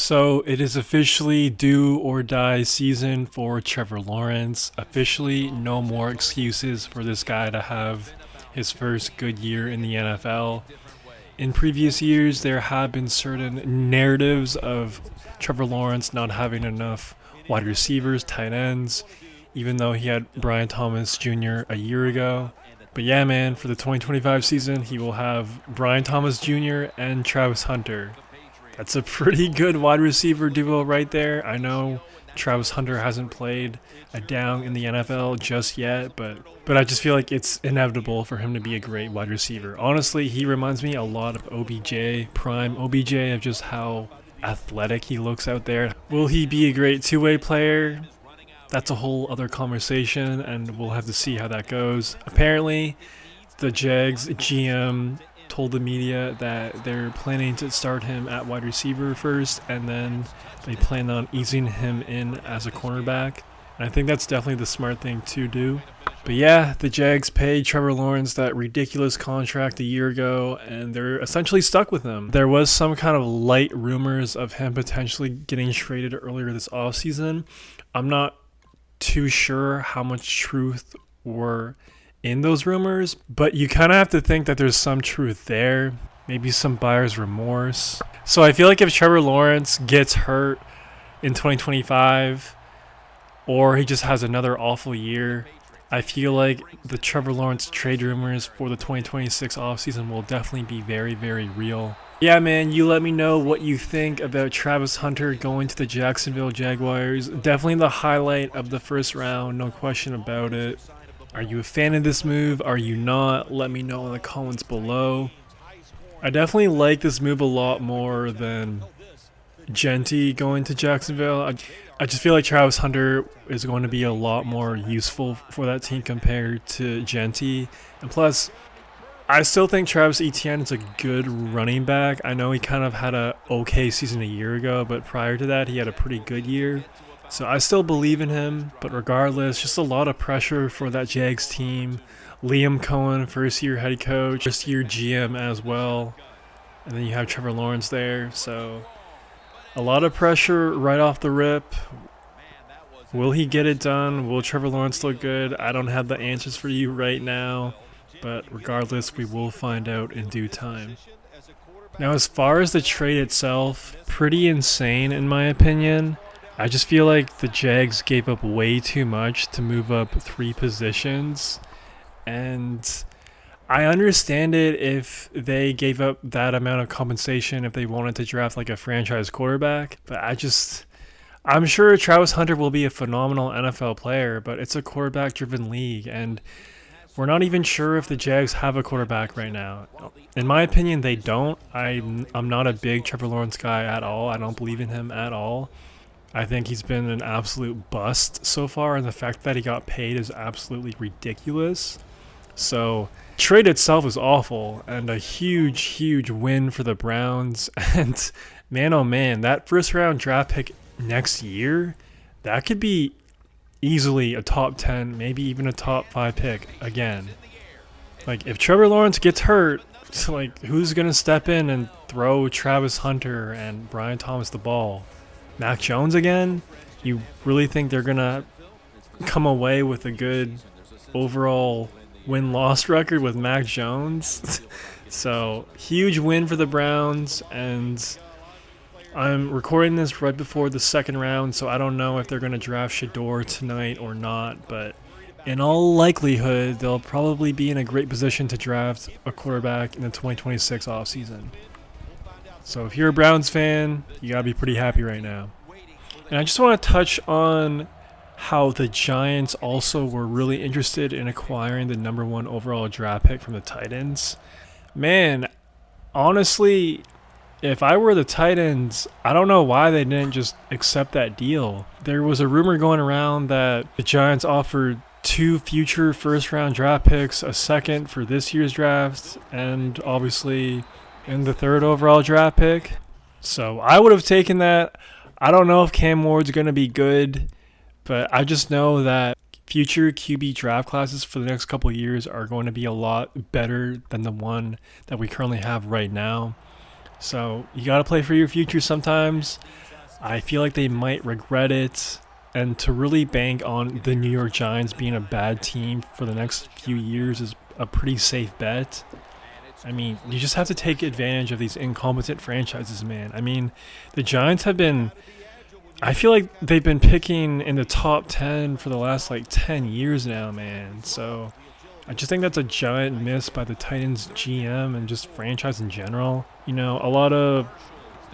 So it is officially do or die season for Trevor Lawrence. Officially, no more excuses for this guy to have his first good year in the NFL. In previous years, there have been certain narratives of Trevor Lawrence not having enough wide receivers, tight ends, even though he had Brian Thomas Jr. a year ago. But yeah, man, for the 2025 season, he will have Brian Thomas Jr. and Travis Hunter. That's a pretty good wide receiver duo right there. I know Travis Hunter hasn't played a down in the NFL just yet, but I just feel like it's inevitable for him to be a great wide receiver. Honestly, he reminds me a lot of OBJ, prime OBJ, of just how athletic he looks out there. Will he be a great two-way player? That's a whole other conversation, and we'll have to see how that goes. Apparently, the Jags GM told the media that they're planning to start him at wide receiver first, and then they plan on easing him in as a cornerback. And I think that's definitely the smart thing to do. But yeah, the Jags paid Trevor Lawrence that ridiculous contract a year ago, and they're essentially stuck with him. There was some kind of light rumors of him potentially getting traded earlier this offseason. I'm not too sure how much truth were in those rumors, but you kind of have to think that there's some truth there, maybe some buyer's remorse. So I feel like if Trevor Lawrence gets hurt in 2025, or he just has another awful year, I feel like the Trevor Lawrence trade rumors for the 2026 offseason will definitely be very, very real. Yeah, man, you let me know what you think about Travis Hunter going to the Jacksonville Jaguars. Definitely the highlight of the first round, no question about it. Are you a fan of this move? Are you not? Let me know in the comments below. I definitely like this move a lot more than Genty going to Jacksonville. I just feel like Travis Hunter is going to be a lot more useful for that team compared to Genty. And plus, I still think Travis Etienne is a good running back. I know he kind of had a okay season a year ago, but prior to that, he had a pretty good year. So I still believe in him, but regardless, just a lot of pressure for that Jags team. Liam Cohen, first-year head coach, first-year GM as well. And then you have Trevor Lawrence there. So a lot of pressure right off the rip. Will he get it done? Will Trevor Lawrence look good? I don't have the answers for you right now. But regardless, we will find out in due time. Now, as far as the trade itself, pretty insane in my opinion. I just feel like the Jags gave up way too much to move up 3 positions. And I understand it if they gave up that amount of compensation if they wanted to draft like a franchise quarterback. But I'm sure Travis Hunter will be a phenomenal NFL player, but it's a quarterback-driven league, and we're not even sure if the Jags have a quarterback right now. In my opinion, they don't. I'm not a big Trevor Lawrence guy at all. I don't believe in him at all. I think he's been an absolute bust so far, and the fact that he got paid is absolutely ridiculous. So, trade itself is awful, and a huge, huge win for the Browns. And man, oh man, that first-round draft pick next year, that could be easily a top 10, maybe even a top 5 pick again. Like, if Trevor Lawrence gets hurt, like, who's going to step in and throw Travis Hunter and Brian Thomas the ball? Mac Jones again? You really think they're going to come away with a good overall win-loss record with Mac Jones? So, huge win for the Browns, and I'm recording this right before the second round, so I don't know if they're going to draft Shador tonight or not, but in all likelihood, they'll probably be in a great position to draft a quarterback in the 2026 offseason. So if you're a Browns fan, you got to be pretty happy right now. And I just want to touch on how the Giants also were really interested in acquiring the number 1 overall draft pick from the Titans. Man, honestly, if I were the Titans, I don't know why they didn't just accept that deal. There was a rumor going around that the Giants offered 2 future first-round draft picks, a second for this year's draft, and obviously in the 3rd overall draft pick. So I would have taken that. I don't know if Cam Ward's going to be good, but I just know that future QB draft classes for the next couple of years are going to be a lot better than the one that we currently have right now. So you got to play for your future sometimes. I feel like they might regret it. And to really bank on the New York Giants being a bad team for the next few years is a pretty safe bet. I mean, you just have to take advantage of these incompetent franchises, man. I mean, the Giants have been, I feel like they've been picking in the top 10 for the last like 10 years now, man. So I just think that's a giant miss by the Titans GM and just franchise in general. You know, a lot of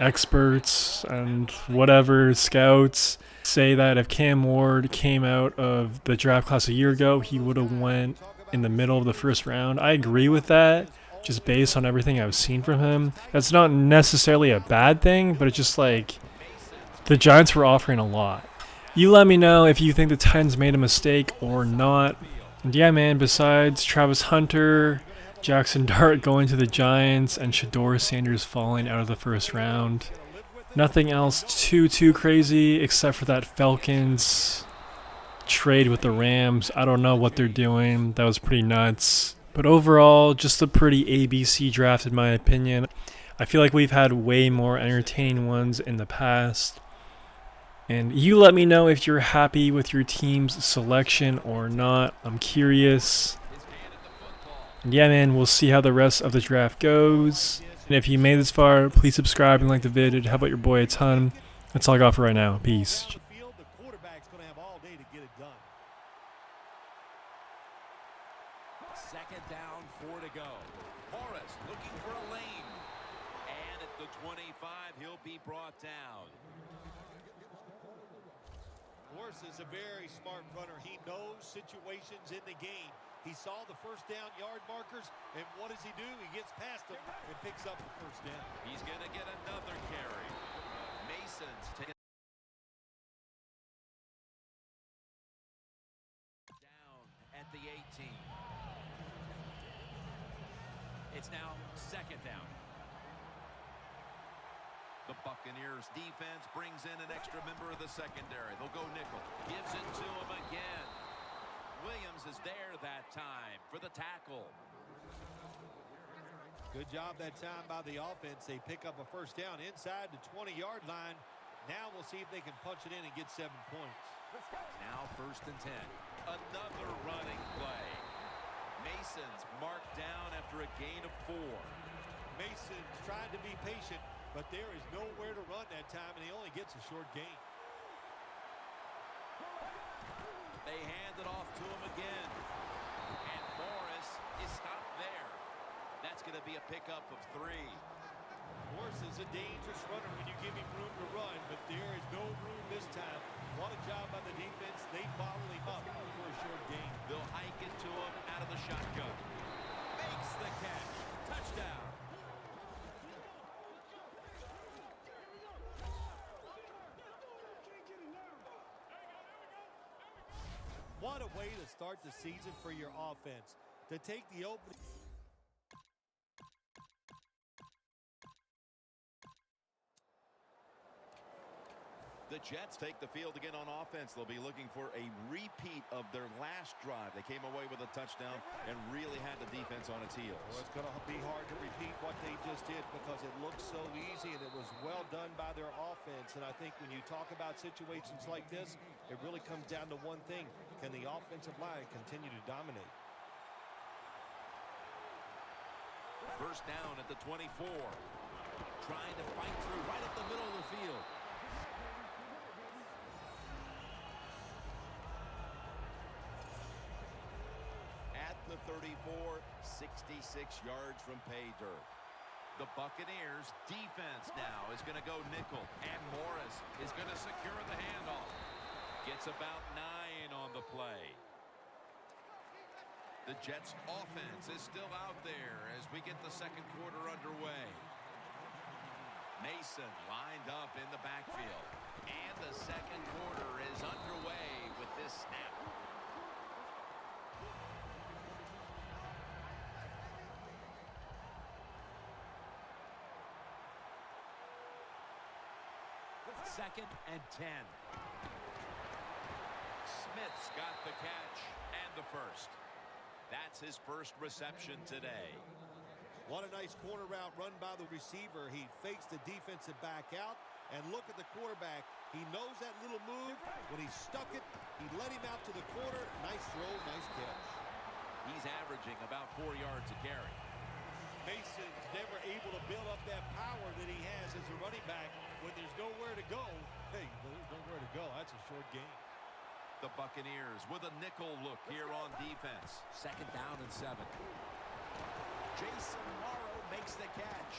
experts and whatever scouts say that if Cam Ward came out of the draft class a year ago, he would have went in the middle of the first round. I agree with that, just based on everything I've seen from him. That's not necessarily a bad thing, but it's just like the Giants were offering a lot. You let me know if you think the Titans made a mistake or not. And yeah, man, besides Travis Hunter, Jackson Dart going to the Giants, and Shador Sanders falling out of the first round, nothing else too crazy except for that Falcons trade with the Rams. I don't know what they're doing. That was pretty nuts. But overall, just a pretty ABC draft in my opinion. I feel like we've had way more entertaining ones in the past. And you let me know if you're happy with your team's selection or not. I'm curious. And yeah, man, we'll see how the rest of the draft goes. And if you made this far, please subscribe and like the vid. It'd help out your boy a ton. That's all I got for right now. Peace. Second down, 4 to go. Morris looking for a lane. And at the 25, he'll be brought down. Morris is a very smart runner. He knows situations in the game. He saw the first down yard markers, and what does he do? He gets past them and picks up the first down. He's going to get another carry. Mason's taking down at the 18. It's now second down. The Buccaneers defense brings in an extra member of the secondary. They'll go nickel. Gives it to him again. Williams is there that time for the tackle. Good job that time by the offense. They pick up a first down inside the 20-yard line. Now we'll see if they can punch it in and get 7 points. Now first and 10. Another running play. Mason's marked down after a gain of 4. Mason's tried to be patient, but there is nowhere to run that time, and he only gets a short gain. They hand it off to him again. And Morris is stopped there. That's going to be a pickup of 3. Morris is a dangerous runner when you give him room to run, but there is no room this time. What a job by the defense. They bottle him up for a short gain. They'll hike it to him out of the shotgun. Makes the catch. Touchdown. What a way to start the season for your offense. To take the opening. The Jets take the field again on offense. They'll be looking for a repeat of their last drive. They came away with a touchdown and really had the defense on its heels. Well, it's going to be hard to repeat what they just did because it looked so easy and it was well done by their offense. And I think when you talk about situations like this, it really comes down to one thing. Can the offensive line continue to dominate? First down at the 24. Trying to fight through right up the middle of the field. The 34, 66 yards from pay dirt. The Buccaneers defense now is going to go nickel, and Morris is going to secure the handoff. Gets about 9 on the play. The Jets offense is still out there as we get the second quarter underway. Mason lined up in the backfield, and the second quarter is underway with this snap. Second and 10. Smith's got the catch and the first. That's his first reception today. What a nice corner route run by the receiver. He fakes the defensive back out, And look at the quarterback. He knows that little move. When he stuck it, he led him out to the corner. Nice throw, nice catch. He's averaging about 4 yards a carry. Mason's never able to build up that power that he has as a running back when there's nowhere to go. Hey, there's nowhere to go. That's a short game. The Buccaneers with a nickel look here on defense. 2nd down and 7. Jason Morrow makes the catch.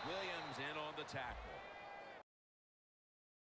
Williams in on the tackle.